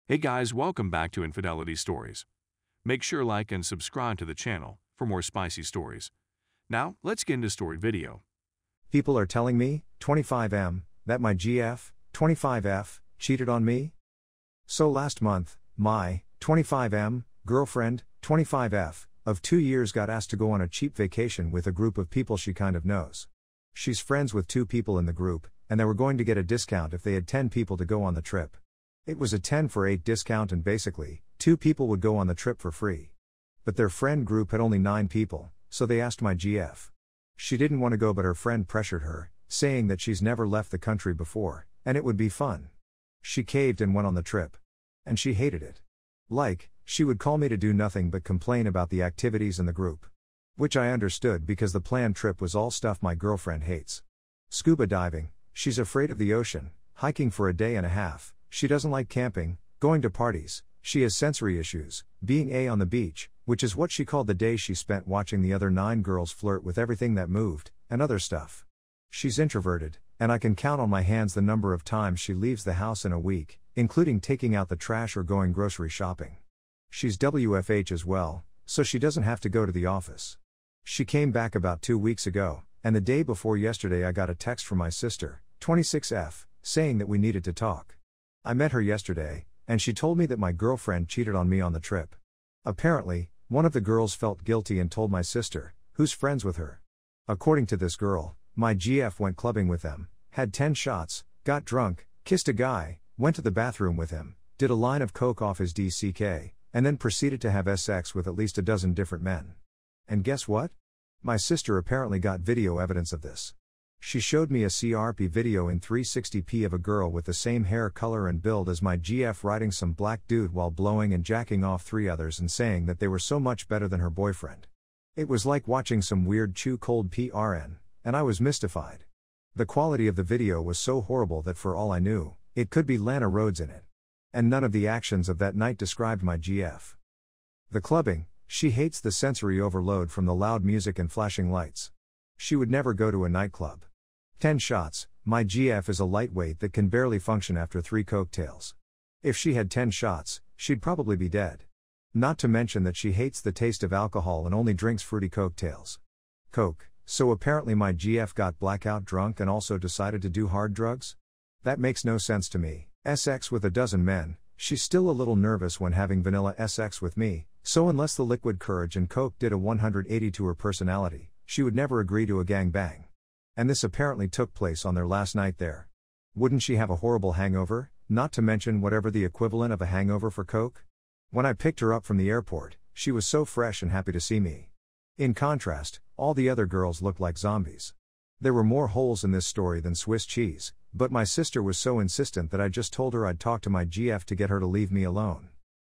Hey guys, welcome back to Infidelity Stories. Make sure like and subscribe to the channel for more spicy stories. Now, let's get into story video. People are telling me, 25M, that my GF, 25F, cheated on me? So last month, my 25M girlfriend, 25F, of 2 years got asked to go on a cheap vacation with a group of people she kind of knows. She's friends with 2 people in the group, and they were going to get a discount if they had 10 people to go on the trip. It was a 10 for 8 discount and basically, 2 people would go on the trip for free. But their friend group had only 9 people, so they asked my GF. She didn't want to go but her friend pressured her, saying that she's never left the country before, and it would be fun. She caved and went on the trip. And she hated it. Like, she would call me to do nothing but complain about the activities in the group. Which I understood because the planned trip was all stuff my girlfriend hates. Scuba diving, she's afraid of the ocean, hiking for a day and a half. She doesn't like camping, going to parties, she has sensory issues, being on the beach, which is what she called the day she spent watching the other 9 girls flirt with everything that moved, and other stuff. She's introverted, and I can count on my hands the number of times she leaves the house in a week, including taking out the trash or going grocery shopping. She's WFH as well, so she doesn't have to go to the office. She came back about 2 weeks ago, and the day before yesterday I got a text from my sister, 26F, saying that we needed to talk. I met her yesterday, and she told me that my girlfriend cheated on me on the trip. Apparently, one of the girls felt guilty and told my sister, who's friends with her. According to this girl, my GF went clubbing with them, had 10 shots, got drunk, kissed a guy, went to the bathroom with him, did a line of coke off his DCK, and then proceeded to have sex with at least a dozen different men. And guess what? My sister apparently got video evidence of this. She showed me a CRP video in 360p of a girl with the same hair color and build as my GF riding some black dude while blowing and jacking off 3 others and saying that they were so much better than her boyfriend. It was like watching some weird chew cold PRN, and I was mystified. The quality of the video was so horrible that for all I knew, it could be Lana Rhoades in it. And none of the actions of that night described my GF. The clubbing, she hates the sensory overload from the loud music and flashing lights. She would never go to a nightclub. 10 shots, my GF is a lightweight that can barely function after 3 cocktails. If she had 10 shots, she'd probably be dead. Not to mention that she hates the taste of alcohol and only drinks fruity cocktails. Coke, so apparently my GF got blackout drunk and also decided to do hard drugs? That makes no sense to me. SX with a dozen men, she's still a little nervous when having vanilla SX with me, so unless the liquid courage and coke did a 180 to her personality, she would never agree to a gangbang. And this apparently took place on their last night there. Wouldn't she have a horrible hangover, not to mention whatever the equivalent of a hangover for coke? When I picked her up from the airport, she was so fresh and happy to see me. In contrast, all the other girls looked like zombies. There were more holes in this story than Swiss cheese, but my sister was so insistent that I just told her I'd talk to my GF to get her to leave me alone.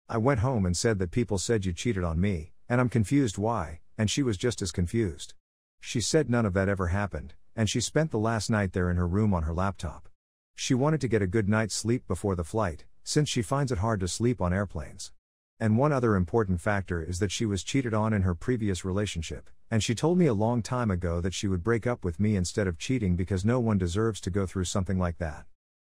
I went home and said that people said you cheated on me, and I'm confused why, and she was just as confused. She said none of that ever happened, and she spent the last night there in her room on her laptop. She wanted to get a good night's sleep before the flight, since she finds it hard to sleep on airplanes. And one other important factor is that she was cheated on in her previous relationship, and she told me a long time ago that she would break up with me instead of cheating because no one deserves to go through something like that.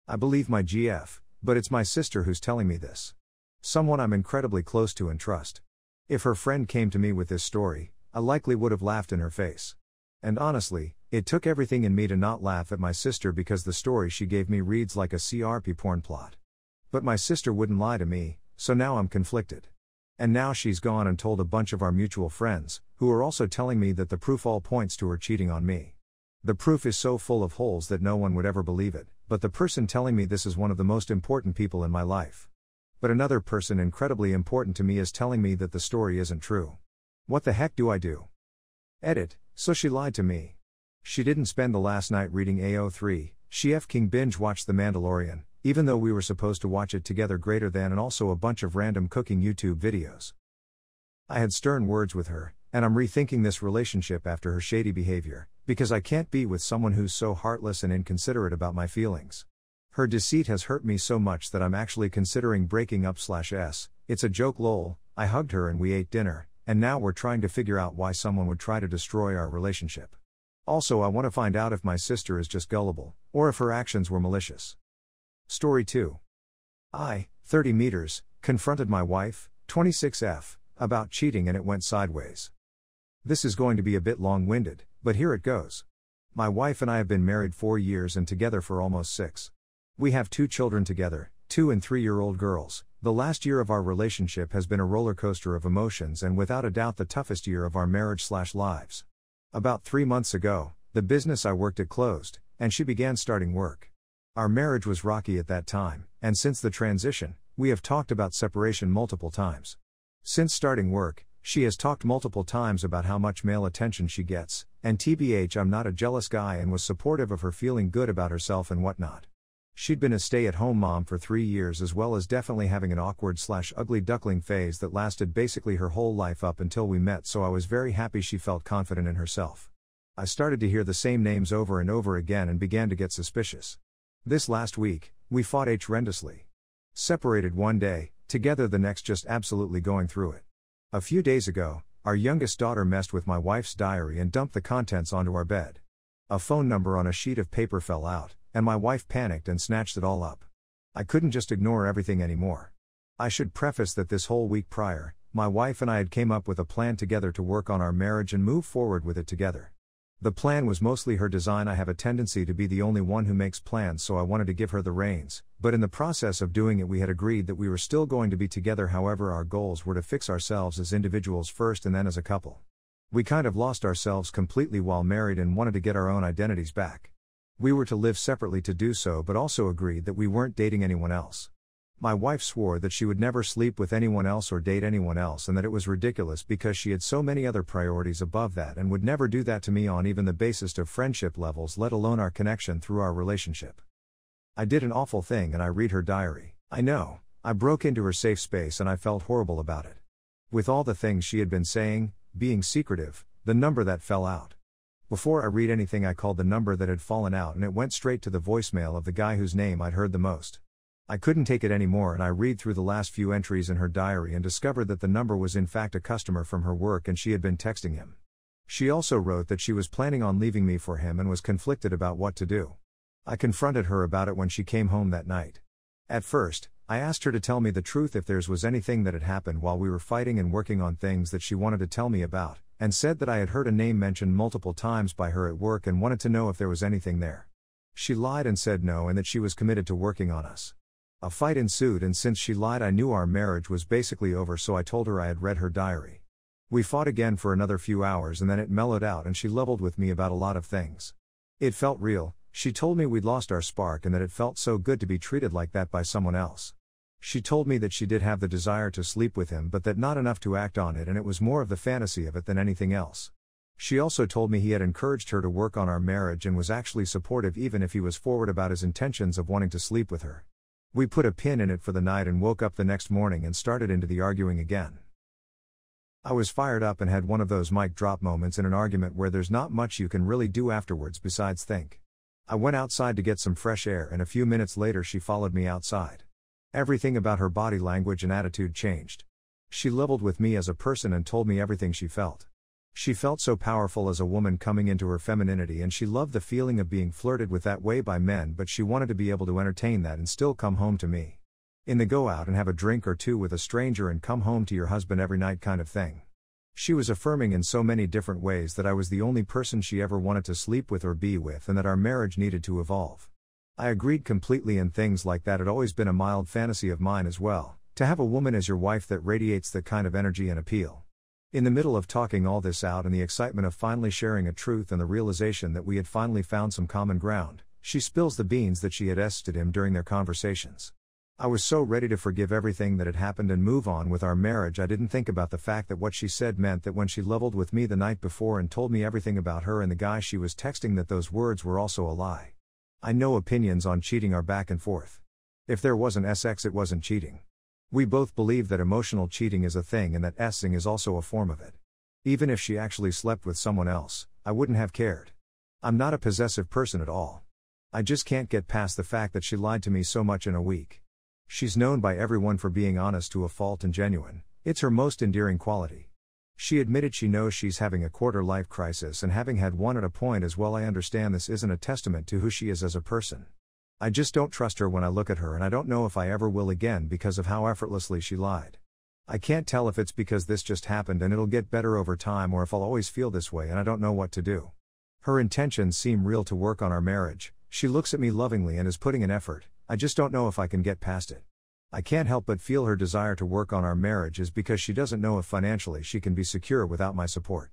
I believe my GF, but it's my sister who's telling me this. Someone I'm incredibly close to and trust. If her friend came to me with this story, I likely would have laughed in her face. And honestly, it took everything in me to not laugh at my sister because the story she gave me reads like a CRP porn plot. But my sister wouldn't lie to me, so now I'm conflicted. And now she's gone and told a bunch of our mutual friends, who are also telling me that the proof all points to her cheating on me. The proof is so full of holes that no one would ever believe it, but the person telling me this is one of the most important people in my life. But another person incredibly important to me is telling me that the story isn't true. What the heck do I do? Edit. So she lied to me. She didn't spend the last night reading AO3, she King binge watched The Mandalorian, even though we were supposed to watch it together greater than and also a bunch of random cooking YouTube videos. I had stern words with her, and I'm rethinking this relationship after her shady behavior, because I can't be with someone who's so heartless and inconsiderate about my feelings. Her deceit has hurt me so much that I'm actually considering breaking up /s, it's a joke lol, I hugged her and we ate dinner. And now we're trying to figure out why someone would try to destroy our relationship. Also, I want to find out if my sister is just gullible, or if her actions were malicious. Story 2. I, 30 meters, confronted my wife, 26F, about cheating and it went sideways. This is going to be a bit long-winded, but here it goes. My wife and I have been married 4 years and together for almost 6. We have 2 children together, 2 and 3-year-old girls. The last year of our relationship has been a roller coaster of emotions and without a doubt the toughest year of our marriage/lives. About 3 months ago, the business I worked at closed, and she began starting work. Our marriage was rocky at that time, and since the transition, we have talked about separation multiple times. Since starting work, she has talked multiple times about how much male attention she gets, and TBH I'm not a jealous guy and was supportive of her feeling good about herself and whatnot. She'd been a stay-at-home mom for 3 years as well as definitely having an awkward/ugly duckling phase that lasted basically her whole life up until we met, so I was very happy she felt confident in herself. I started to hear the same names over and over again and began to get suspicious. This last week, we fought horrendously. Separated one day, together the next, just absolutely going through it. A few days ago, our youngest daughter messed with my wife's diary and dumped the contents onto our bed. A phone number on a sheet of paper fell out, and my wife panicked and snatched it all up. I couldn't just ignore everything anymore. I should preface that this whole week prior, my wife and I had came up with a plan together to work on our marriage and move forward with it together. The plan was mostly her design. I have a tendency to be the only one who makes plans, so I wanted to give her the reins, but in the process of doing it we had agreed that we were still going to be together. However, our goals were to fix ourselves as individuals first and then as a couple. We kind of lost ourselves completely while married and wanted to get our own identities back. We were to live separately to do so, but also agreed that we weren't dating anyone else. My wife swore that she would never sleep with anyone else or date anyone else and that it was ridiculous because she had so many other priorities above that and would never do that to me on even the basis of friendship levels, let alone our connection through our relationship. I did an awful thing and I read her diary. I know, I broke into her safe space and I felt horrible about it. With all the things she had been saying, being secretive, the number that fell out. Before I read anything I called the number that had fallen out and it went straight to the voicemail of the guy whose name I'd heard the most. I couldn't take it anymore and I read through the last few entries in her diary and discovered that the number was in fact a customer from her work and she had been texting him. She also wrote that she was planning on leaving me for him and was conflicted about what to do. I confronted her about it when she came home that night. At first, I asked her to tell me the truth if there was anything that had happened while we were fighting and working on things that she wanted to tell me about, and said that I had heard a name mentioned multiple times by her at work and wanted to know if there was anything there. She lied and said no and that she was committed to working on us. A fight ensued and since she lied I knew our marriage was basically over, so I told her I had read her diary. We fought again for another few hours and then it mellowed out and she leveled with me about a lot of things. It felt real. She told me we'd lost our spark and that it felt so good to be treated like that by someone else. She told me that she did have the desire to sleep with him but that not enough to act on it and it was more of the fantasy of it than anything else. She also told me he had encouraged her to work on our marriage and was actually supportive even if he was forward about his intentions of wanting to sleep with her. We put a pin in it for the night and woke up the next morning and started into the arguing again. I was fired up and had one of those mic drop moments in an argument where there's not much you can really do afterwards besides think. I went outside to get some fresh air and a few minutes later she followed me outside. Everything about her body language and attitude changed. She leveled with me as a person and told me everything she felt. She felt so powerful as a woman coming into her femininity and she loved the feeling of being flirted with that way by men, but she wanted to be able to entertain that and still come home to me. In the go out and have a drink or two with a stranger and come home to your husband every night kind of thing. She was affirming in so many different ways that I was the only person she ever wanted to sleep with or be with and that our marriage needed to evolve. I agreed completely, and things like that had always been a mild fantasy of mine as well, to have a woman as your wife that radiates that kind of energy and appeal. In the middle of talking all this out and the excitement of finally sharing a truth and the realization that we had finally found some common ground, she spills the beans that she had ested him during their conversations. I was so ready to forgive everything that had happened and move on with our marriage I didn't think about the fact that what she said meant that when she leveled with me the night before and told me everything about her and the guy she was texting, that those words were also a lie. I know opinions on cheating are back and forth. If there wasn't sex it wasn't cheating. We both believe that emotional cheating is a thing and that essing is also a form of it. Even if she actually slept with someone else, I wouldn't have cared. I'm not a possessive person at all. I just can't get past the fact that she lied to me so much in a week. She's known by everyone for being honest to a fault and genuine. It's her most endearing quality. She admitted she knows she's having a quarter-life crisis and having had one at a point as well. I understand this isn't a testament to who she is as a person. I just don't trust her when I look at her, and I don't know if I ever will again because of how effortlessly she lied. I can't tell if it's because this just happened and it'll get better over time, or if I'll always feel this way and I don't know what to do. Her intentions seem real to work on our marriage. She looks at me lovingly and is putting in effort. I just don't know if I can get past it. I can't help but feel her desire to work on our marriage is because she doesn't know if financially she can be secure without my support.